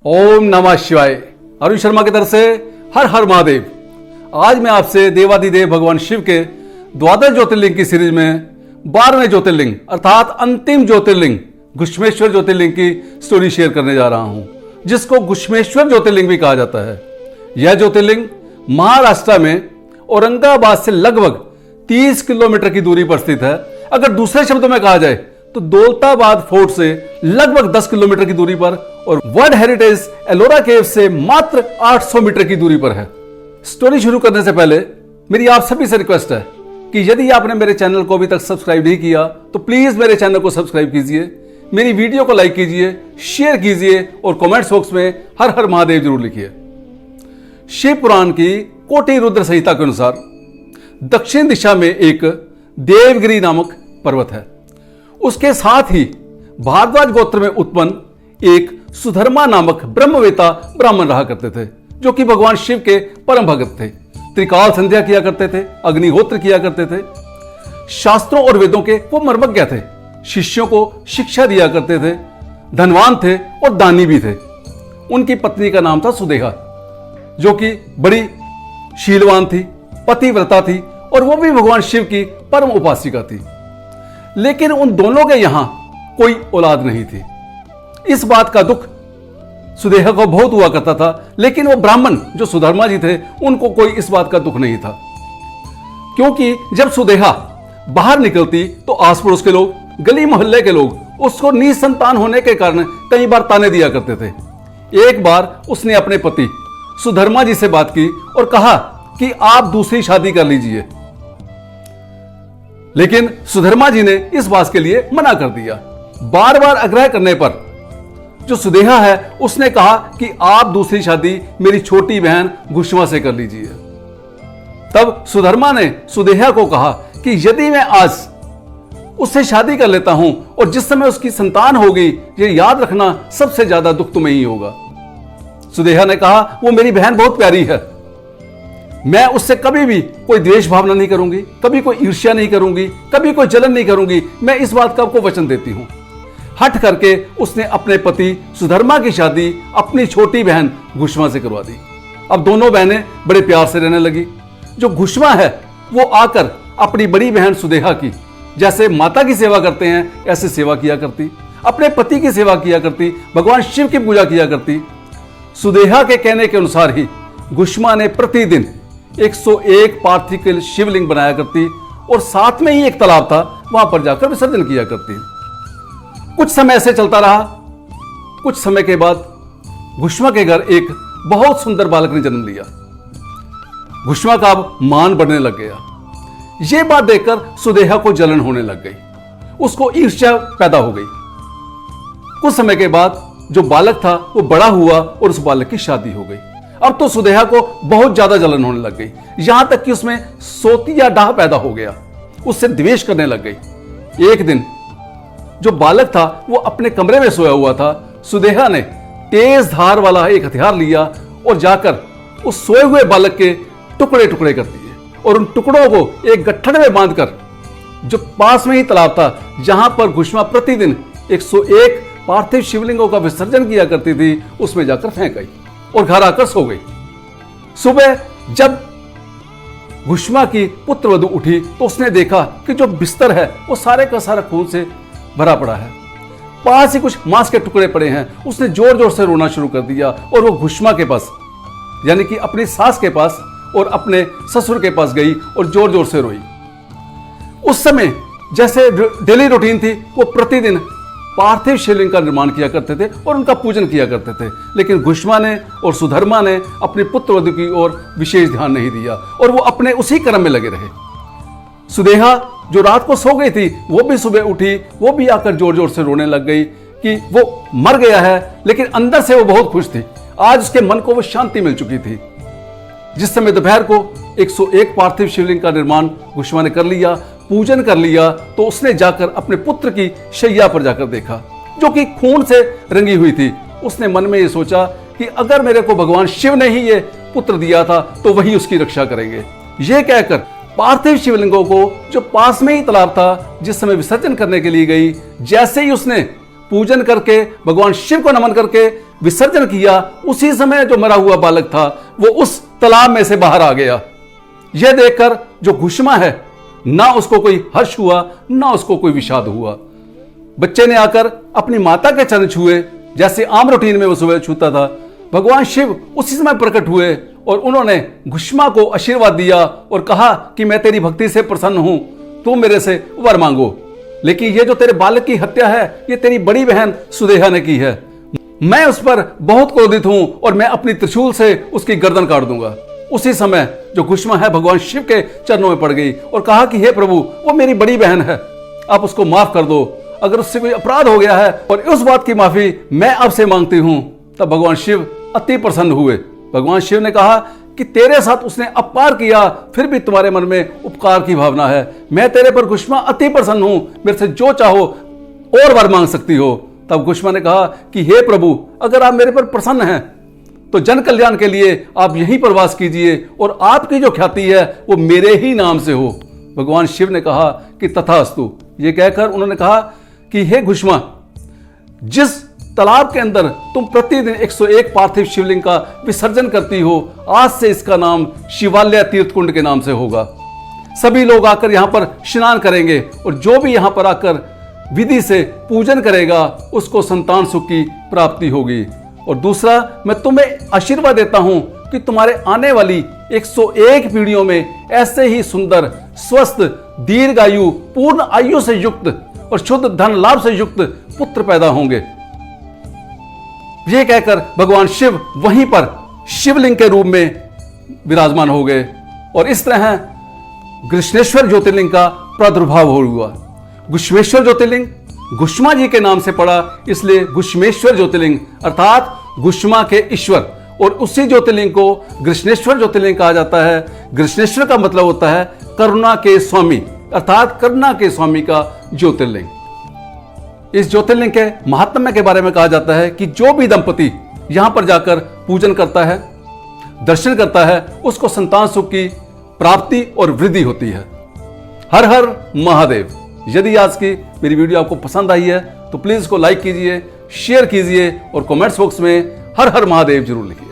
ओम नमः शिवाय। अरुण शर्मा की तरफ से हर हर महादेव। आज मैं आपसे देवादिदेव भगवान शिव के द्वादश ज्योतिर्लिंग की सीरीज में 12वें ज्योतिर्लिंग अर्थात अंतिम ज्योतिर्लिंग घुश्मेश्वर ज्योतिर्लिंग की स्टोरी शेयर करने जा रहा हूं, जिसको घुश्मेश्वर ज्योतिर्लिंग भी कहा जाता है। यह ज्योतिर्लिंग महाराष्ट्र में औरंगाबाद से लगभग 30 किलोमीटर की दूरी पर स्थित है। अगर दूसरे शब्दों में कहा जाए तो दौलताबाद फोर्ट से लगभग 10 किलोमीटर की दूरी पर और वर्ल्ड हेरिटेज एलोरा केव से मात्र 800 मीटर की दूरी पर है। स्टोरी शुरू करने से पहले मेरी आप सभी से रिक्वेस्ट है कि यदि आपने मेरे चैनल को अभी तक सब्सक्राइब नहीं किया तो प्लीज मेरे चैनल को सब्सक्राइब कीजिए, मेरी वीडियो को लाइक कीजिए, शेयर कीजिए और कमेंट्स बॉक्स में हर हर महादेव जरूर लिखिए। शिव पुराण की कोटि रुद्र संहिता के अनुसार दक्षिण दिशा में एक देवगिरी नामक पर्वत है। उसके साथ ही भारद्वाज गोत्र में उत्पन्न एक सुधर्मा नामक ब्रह्मवेता ब्राह्मण रहा करते थे, जो कि भगवान शिव के परम भगत थे। त्रिकाल संध्या किया करते थे, अग्निहोत्र किया करते थे, शास्त्रों और वेदों के वो मर्मज्ञ थे, शिष्यों को शिक्षा दिया करते थे, धनवान थे और दानी भी थे। उनकी पत्नी का नाम था सुदेहा, जो कि बड़ी शीलवान थी, पतिव्रता थी और वो भी भगवान शिव की परम उपासिका थी। लेकिन उन दोनों के यहां कोई औलाद नहीं थी। इस बात का दुख सुदेहा को बहुत हुआ करता था, लेकिन वो ब्राह्मण जो सुधर्मा जी थे उनको कोई इस बात का दुख नहीं था, क्योंकि जब सुदेहा बाहर निकलती तो आस पड़ोस के लोग, गली मोहल्ले के लोग उसको निसंतान होने के कारण कई बार ताने दिया करते थे। एक बार उसने अपने पति सुधर्मा जी से बात की और कहा कि आप दूसरी शादी कर लीजिए, लेकिन सुधर्मा जी ने इस बात के लिए मना कर दिया। बार बार आग्रह करने पर जो सुदेहा है उसने कहा कि आप दूसरी शादी मेरी छोटी बहन घुश्मा से कर लीजिए। तब सुधर्मा ने सुदेहा को कहा कि यदि मैं आज उससे शादी कर लेता हूं और जिस समय उसकी संतान होगी, ये याद रखना सबसे ज्यादा दुख तुम्हें ही होगा। सुदेहा ने कहा वो मेरी बहन बहुत प्यारी है, मैं उससे कभी भी कोई द्वेष भावना नहीं करूंगी, कभी कोई ईर्ष्या नहीं करूंगी, कभी कोई जलन नहीं करूंगी, मैं इस बात का आपको वचन देती हूं। हट करके उसने अपने पति सुधर्मा की शादी अपनी छोटी बहन घुश्मा से करवा दी। अब दोनों बहनें बड़े प्यार से रहने लगी। जो घुश्मा है वो आकर अपनी बड़ी बहन सुदेहा की जैसे माता की सेवा करते हैं ऐसे सेवा किया करती, अपने पति की सेवा किया करती, भगवान शिव की पूजा किया करती। सुदेहा के कहने के अनुसार ही घुश्मा ने प्रतिदिन 101 पार्थिव शिवलिंग बनाया करती और साथ में ही एक तालाब था, वहां पर जाकर विसर्जन किया करती। कुछ समय ऐसे चलता रहा। कुछ समय के बाद घुश्मा के घर एक बहुत सुंदर बालक ने जन्म लिया। घुश्मा का अब मान बढ़ने लग गया। यह बात देखकर सुदेहा को जलन होने लग गई, उसको ईर्ष्या पैदा हो गई। कुछ समय के बाद जो बालक था वो बड़ा हुआ और उस बालक की शादी हो गई। अब तो सुदेहा को बहुत ज्यादा जलन होने लग गई, यहां तक कि उसमें सोतिया डाह पैदा हो गया, उससे द्वेष करने लग गई। एक दिन जो बालक था वो अपने कमरे में सोया हुआ था। सुदेहा ने तेज धार वाला एक हथियार लिया और जाकर उस सोए हुए बालक के टुकड़े टुकड़े कर दिए और उन टुकड़ों को एक गट्ठड़ में बांधकर जो पास में ही तालाब था, जहां पर घुश्मा प्रतिदिन 101 पार्थिव शिवलिंगों का विसर्जन किया करती थी, उसमें जाकर फेंक गई और घर आकर सो गई। सुबह जब घुश्मा की पुत्रवधू उठी तो उसने देखा कि जो बिस्तर है वो सारे का सारा खून से भरा पड़ा है, पास ही कुछ मांस के टुकड़े पड़े हैं। उसने जोर जोर से रोना शुरू कर दिया और वो घुश्मा के पास यानी कि अपनी सास के पास और अपने ससुर के पास गई और जोर जोर से रोई। उस समय जैसे डेली रूटीन थी, वो प्रतिदिन पार्थिव शिवलिंग का निर्माण किया करते थे और उनका पूजन किया करते थे। लेकिन घुश्मा ने और सुधर्मा ने अपनी पुत्रवधू की ओर विशेष ध्यान नहीं दिया और वो अपने उसी कर्म में लगे रहे। सुदेहा जो रात को सो गई थी वो भी सुबह उठी, वो भी आकर जोर जोर से रोने लग गई कि वो मर गया है, लेकिन अंदर से वो बहुत खुश थी। आज उसके मन को वो शांति मिल चुकी थी। जिस समय दोपहर को 101 पार्थिव शिवलिंग का निर्माण घुश्मा ने कर लिया, पूजन कर लिया, तो उसने जाकर अपने पुत्र की शैया पर जाकर देखा जो कि खून से रंगी हुई थी। उसने मन में ये सोचा कि अगर मेरे को भगवान शिव ने ही ये पुत्र दिया था तो वही उसकी रक्षा करेंगे। यह कहकर पार्थिव शिवलिंगों को जो पास में ही तालाब था जिस समय विसर्जन करने के लिए गई, जैसे ही उसने पूजन करके भगवान शिव को नमन करके विसर्जन किया, उसी समय जो मरा हुआ बालक था वो उस तालाब में से बाहर आ गया। यह देखकर जो घुश्मा है, ना उसको कोई हर्ष हुआ ना उसको कोई विषाद हुआ। बच्चे ने आकर अपनी माता के चरण छुए, जैसे आम रूटीन में वो सुबह छूता था। भगवान शिव उसी समय प्रकट हुए और उन्होंने घुश्मा को आशीर्वाद दिया और कहा कि मैं तेरी भक्ति से प्रसन्न हूं, तू मेरे से वर मांगो। लेकिन ये जो तेरे बालक की हत्या है, ये तेरी बड़ी बहन सुदेहा ने की है। मैं उस पर बहुत क्रोधित हूं और मैं अपनी त्रिशूल से उसकी गर्दन काट दूंगा। उसी समय जो घुश्मा है भगवान शिव के चरणों में पड़ गई और कहा कि हे प्रभु, वो मेरी बड़ी बहन है, आप उसको माफ कर दो। अगर उससे कोई अपराध हो गया है और उस बात की माफी मैं आपसे मांगती हूं। तब भगवान शिव अति प्रसन्न हुए। भगवान शिव ने कहा कि तेरे साथ उसने अपकार किया, फिर भी तुम्हारे मन में उपकार की भावना है। मैं तेरे पर घुश्मा अति प्रसन्न हूं, मेरे से जो चाहो और वर मांग सकती हो। तब घुश्मा ने कहा कि हे प्रभु, अगर आप मेरे पर प्रसन्न हैं तो जन कल्याण के लिए आप यहीं पर वास कीजिए और आपकी जो ख्याति है वो मेरे ही नाम से हो। भगवान शिव ने कहा कि तथास्तु। ये कहकर उन्होंने कहा कि हे घुश्मा, जिस तालाब के अंदर तुम प्रतिदिन 101 पार्थिव शिवलिंग का विसर्जन करती हो, आज से इसका नाम शिवालय तीर्थ कुंड के नाम से होगा। सभी लोग आकर यहां पर स्नान करेंगे और जो भी यहां पर आकर विधि से पूजन करेगा उसको संतान सुख की प्राप्ति होगी। और दूसरा, मैं तुम्हें आशीर्वाद देता हूं कि तुम्हारे आने वाली 101 पीढ़ियों में ऐसे ही सुंदर, स्वस्थ, दीर्घायु, पूर्ण आयु से युक्त और शुद्ध धन लाभ से युक्त पुत्र पैदा होंगे। यह कहकर भगवान शिव वहीं पर शिवलिंग के रूप में विराजमान हो गए और इस तरह घृष्णेश्वर ज्योतिर्लिंग का प्रादुर्भाव हुआ। घुश्मेश्वर ज्योतिर्लिंग घुश्मा जी के नाम से पड़ा, इसलिए घुश्मेश्वर ज्योतिर्लिंग अर्थात घुश्मा के ईश्वर, और उसी ज्योतिर्लिंग को घृष्णेश्वर ज्योतिर्लिंग कहा जाता है। घृष्णेश्वर का मतलब होता है करुणा के स्वामी, अर्थात करुणा के स्वामी का ज्योतिर्लिंग। इस ज्योतिर्लिंग के महात्म्य के बारे में कहा जाता है कि जो भी दंपति यहां पर जाकर पूजन करता है, दर्शन करता है, उसको संतान सुख की प्राप्ति और वृद्धि होती है। हर हर महादेव। यदि आज की मेरी वीडियो आपको पसंद आई है तो प्लीज इसको लाइक कीजिए, शेयर कीजिए और कमेंट्स बॉक्स में हर हर महादेव जरूर लिखिए।